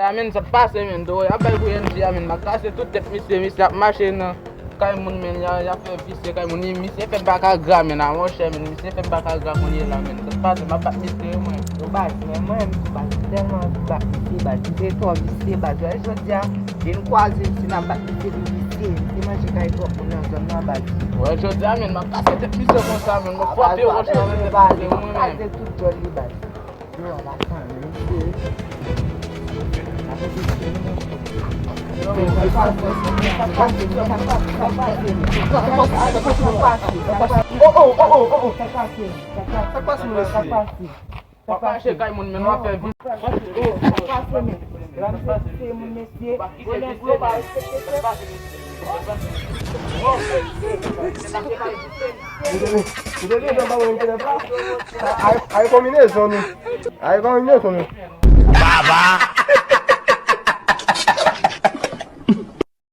Amen sa pase men do ya bay ko yen di amen makase tout tep monsieur marché na kay mun men ya fait visse kay mun ni monsieur fait baka gra men na mon cher men monsieur fait baka gra kon yela men sa pase ma pas monsieur moi do ba mais moi ba tellement ba c'est toi visse ba je dis une quasi si na ba visse c'est moi je kay ko mon dans na ba ouais je dis amen makase tep monsieur comme ça men mo faut te roche men ba moi c'est tout joli ba do la fin Papa chez kay moun men wa faire vite. Aí combinação, né? Aí combinação, né? Baba.